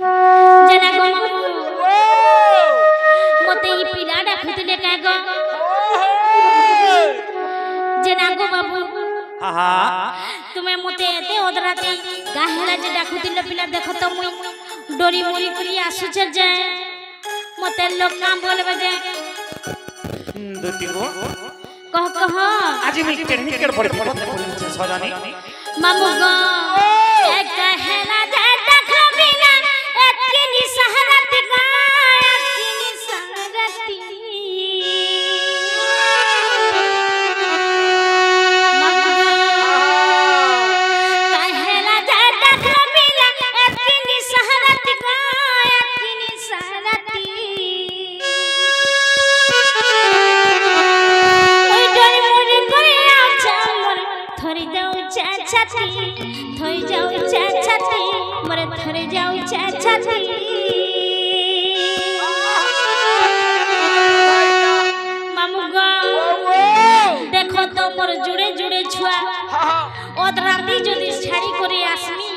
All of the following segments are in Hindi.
जना गो मते ई पिला डाकुतिले का गो जना गो बाबू तुम्हें मते एते ओदराते गाहेला जे डाकुतिले पिला देखो तो मुई डोरी मोरी करी आसु चल जाए मते लोग काम बोलबे जे दुती गो कह आज मी केड़ पड़े सजानी मामू गो एक कहला जा देखो बिना एतनी सहरत गा एतनी सहरती मामू कहला जा देखो बिना एतनी सहरत गा एतनी सहरती ओई डोरी मोरी करे आछा मोर थरी जाऊ छाती थई जाऊ छाती मोरे थरी जाऊ छाती मामू गो देखो तो मोर जुड़े जुड़े छुआ ओदराती जदी छाड़ी करे आसमी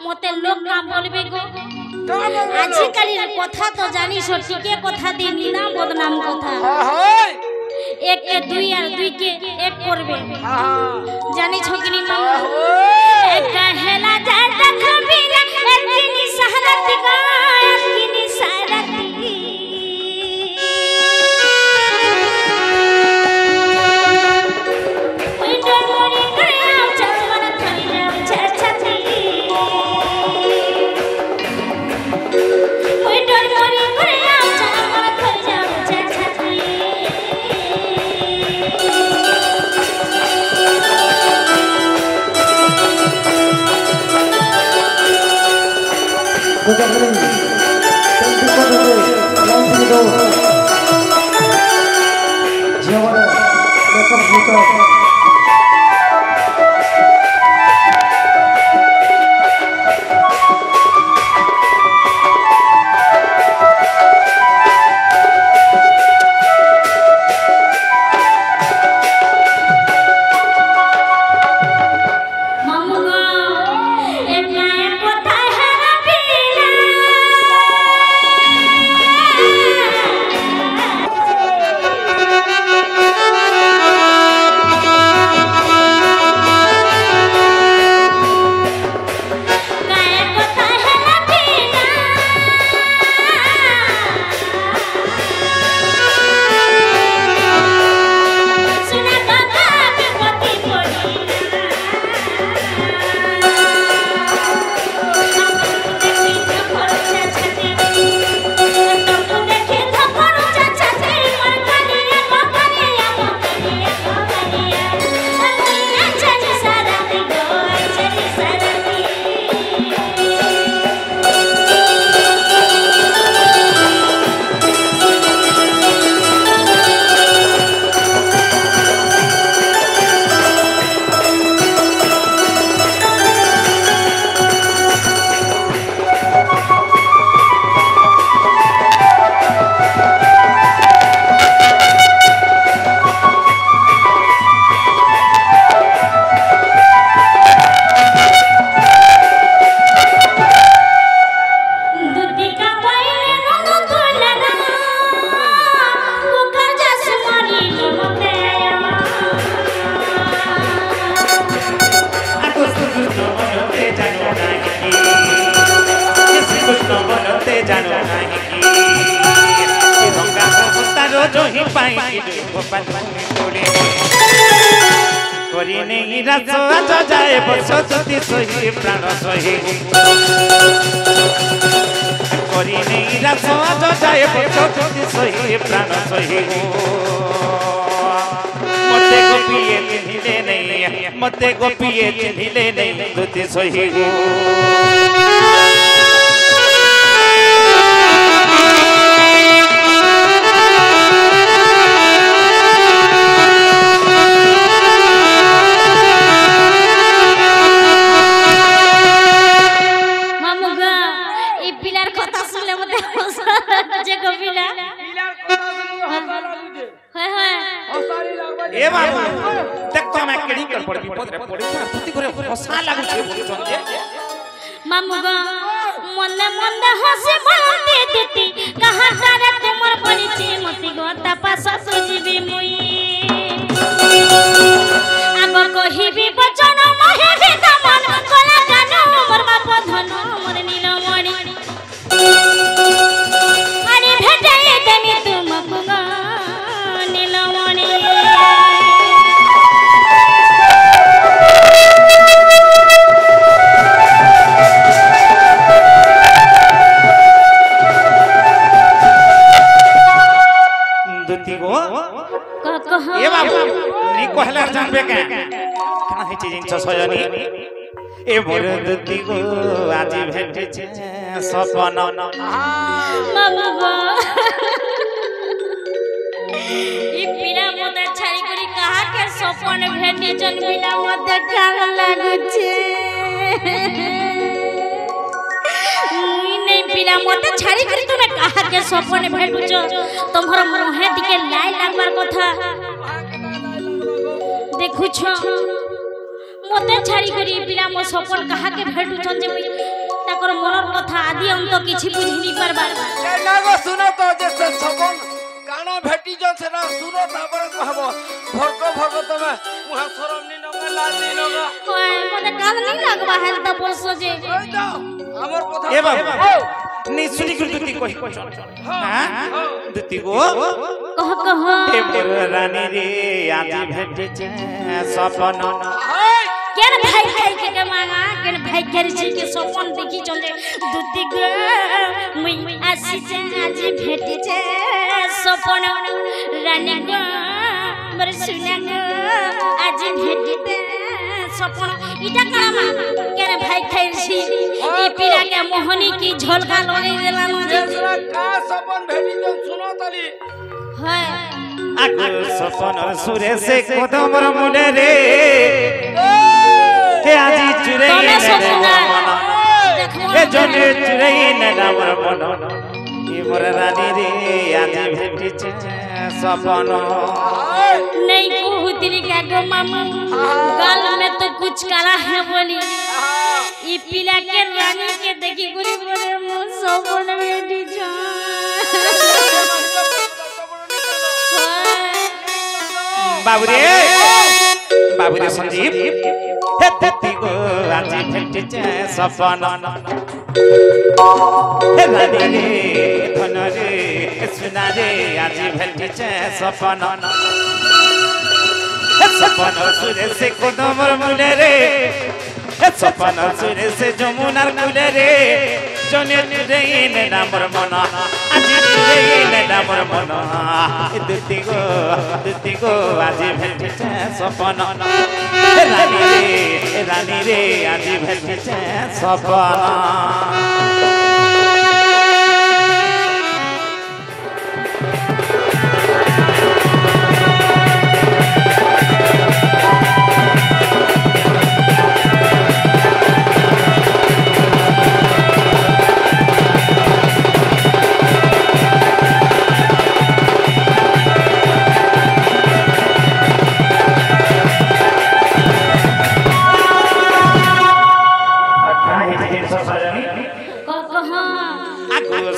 मते लोग ना बोलबे गो आजि काली কথা तो जानी सठी के কথা दिनी ना बदनाम কথা एक के दुई और दुई के एक करबे जानी छकिनी मामू एक कहला जा देखो बिना एतनी सहरत गा एतनी सहरती ओई डोरी करे आओ चल मन थई जाऊ छाती ओई डोरी करे आओ चल मन थई जाऊ छाती Good evening. Thank you for the Jawara, welcome to जो ही पाई करी नहीं रात जाए बसती सही प्राण सही करी नहीं रात जाए बसती सही प्राण सही मते गोपिए चिन्हिले नहीं मते गोपिए चिन्हिले नहीं दुती सही ए बाबू देख तो मैं केडी कर पड़ी पदरे पड़ी तुती करे हसा लागु छे बोलछन जे मामू गो मने मने हंसी बोलती दीदी कहाँ तारे तुमर परिचय मती गो तपास सुजीबी मुई आगो कहिबी बचन महे भी दमन कला जानो मोर बाप धन मोर नीलमणि अरे भेटाई देमी तुमको गो नीलमणि ए बाबू नी कहला जानबे के काहे चीज सजनी ए मोर दुती गो आज भेटे छे सपन मामू गो ई पीड़ा मते छाड़ी करी कहा के सपन भेटे जन बिना मते काल लागु छे मुई नहीं पीड़ा मते छाड़ी करी तने कहा के सपन भेटु छ तमहर मुहे दिके लाई लागबार कथा देखु छ मते छाड़ी करी पीड़ा मो सपन कहा के भेटु छ जे मुई ताकर मनर कथा आदि अंत किछि बुझि नि परबा ए नागो सुनो तो जे सपन काना भेटी जन से ना सुनो तापर कहबो भरको तमे मुहा शरम नि नगा लाज नि नगा ओए मते काल नहीं लागबा हेल त बोलसो जे ओइ जा हमर कथा ए बाबू नी सुनी कर दुती कहि हां दुती गो कह ए मोर रानी रे आज भेटे छे सपन केन भाई खाई के मांगा केन भाई करछि के सपन देखि चले दुती गो मुई आसी जे आज भेटि छे सपन रानी गो मोर सुना गो आज भेटि छे सपन इटा कामा केन भाई खाइछि ई पीरा के मोहनी की झलका लगे देला न दूसरा का सपन भेटी जन सुनो तली है आगो सपन सुरे से कोदमर मुने रे हे आजी चुरई तने सपना हे जने चुरई ने नामर मन ए मोर रानी रे आजी भेटी छे सपन नहीं कहूतरी क्या गो मामू गाल में तो कुछ करा है बोली ई पीला के रानी के देखी गुरी बोले मुंह सपन बेटी जा बाबू रे संदीप हे दत्ती गो आज भेटे छे सपन हे रानी रे धन रे सुना रे आज भेटे छे सपन हे सपन सुरे से कोदमर मुने रे हे सपन सुरे से जमुनार कुले रे जने रे ने नामर मन आज रे ने नामर मन दत्ती गो आज भेटे छे सपन रानी रे आज भेटे छे सपन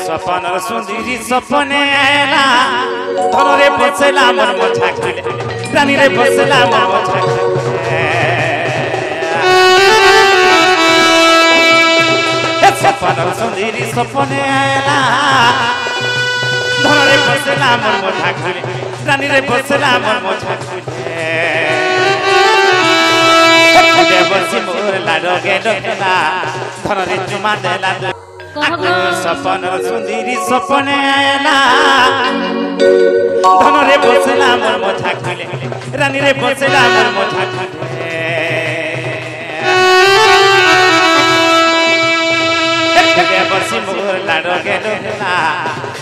सपन सुंदरी सपने आएला धन रे बसेला मन मोछा खाले रानी रे बसेला मन मोछा सपन सुंदरी सपने आएला धन रे बसेला मन मोछा खाले रानी रे बसेला मन मोछा खाले बसी मोर लाडो गेला धन रे चुमा देला सपन सुंदरी सपने आएला धन रे बसेला मन मोछा खाले रानी रे बसेला मन मोछा खाले बसी मोर लाडो गेला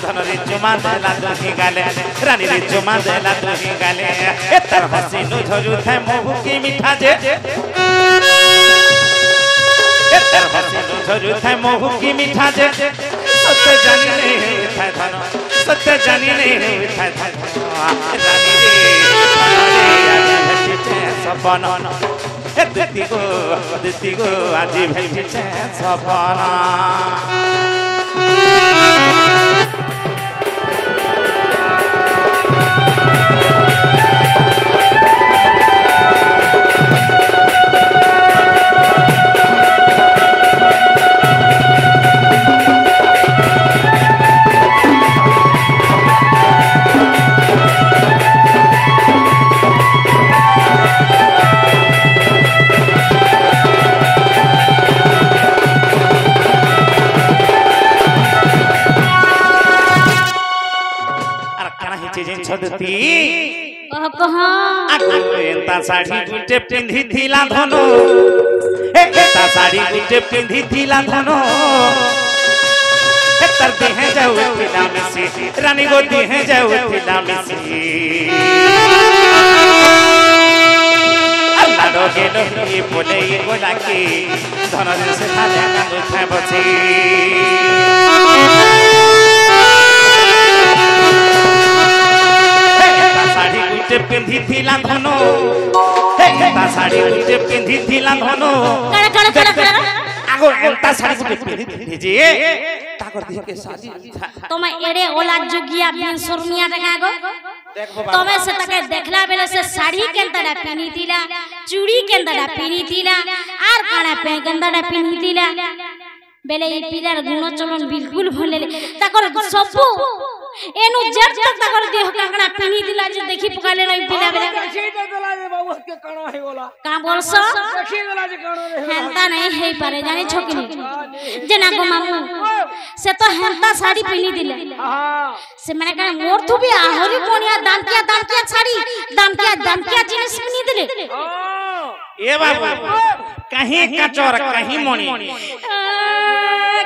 धन रे चुमा देला दुही गाले रानी रे चुमा देला दुही गाले एतर हसी नु झरू थे मोहु की मीठा जे एतर हसी नु झरू थे मोहु की मीठा जे सत्य जानी नहीं था धन सत्य जानी नहीं था धन रानी रे आज भेटे छे सपन দিতি গো আজি ভেঙেছে সপনা छदती एता साड़ी गुटे पिंधी थिला धनो एता साड़ी गुटे पिंधी थिला धनो तर देहे जाऊ थिला मिसी रानी गो देहे जाऊ थिला मिसी अल्लाह रो गेलो ये बोले ये गोला के धन से थाले कांदो थाय बसी पिंधी थिला धनो एता साड़ी गुटे पिंधी थिला धनो आगो एता साड़ी गुटे पिंधी जे ताकर देह के शादी तमे एड़े ओला जुगिया बिन सुरमिया लगागो तमे से तके देखला बेले से साड़ी केंतडा पिनी थिला चूड़ी केंतडा पिनी थिला आर काना पे केंतडा पिनी थिला बेले ई पिलार गुण चलन बिल्कुल भले ताकर सबु एनु जट तक ताकर देह काकड़ा पिनी दिला जे देखि पकाले नै पिला बेले देखि देला जे बाबू के काना हे बोला का बोलसो देखि देला जे काना रे हेंता नै हे पारे जाने छकिनी जेना गो मामू से तो हेंता साड़ी पिनी दिले हां से माने का मोर थु भी आहोरी कोनिया दाम किया साड़ी जिनिस पिनी दिले ए बाबू कहीं कचोर कहीं मोनी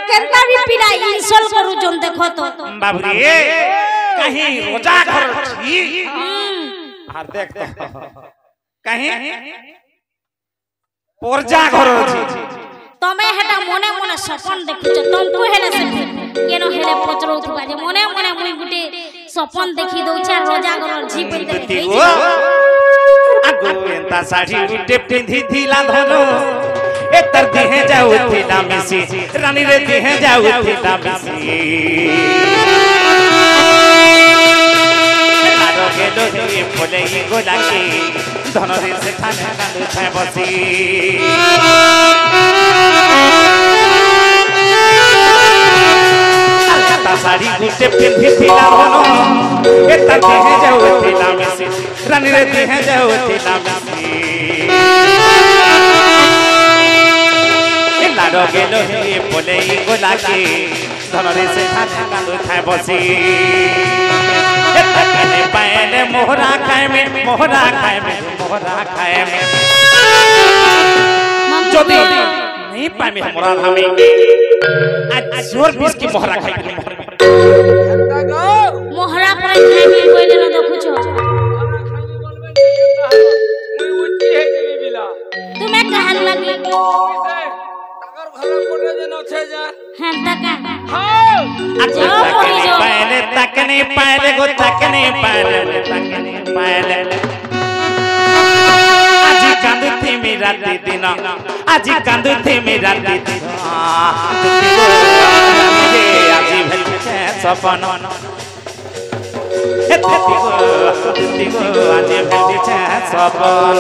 केंता भी पिला इंसल्ट करू जोन देखो तो बाबू रे कहीं रोजा घर छी हां देख तो कहीं पोरजा घर छी तमे हेटा मने मने सपन देखुछ तुमको हेले से केनो हेले पचरो थबा जे मने मने मुई गुटे सपन देखि दउछा रोजा घर झी पे देखि आगो एंता साड़ी गुटे पिंधी थिला धनो ए तर देहे जाऊ थिला मिसी रानी रे देहे जाऊ थिला मिसी लाडो गेलो ये बोले ये गोला के धन रे से थाने कांदो थाय बसी एंता साड़ी गुटे पिंधी थिला धनो ए तर देहे जाऊ थिला मिसी रानी रे देहे जाऊ थिला मिसी लाडो गेलो ये बोले ये गोला के धन रे से थाने कांदो थाय बसी तकने पाएले मोहरा खाए में जदी नहीं पाए में मोहरा हमें आज जोर बीस की मोहरा खाए में एंता गो मोहरा पर खाए में कोइले न देखुछ मोहरा खाए में बोलबे केंता मुई उच्ची हे देबी बिला तुमे कहन लगी ताकर घर कोटे जे न छे जा हेंता का हां तकने पाएले गो तकने पाएले आजी कांदती मेरा दिन आजी कांदती मेरा दिन आजी भलके सपन दिती गो आजी भलके सपन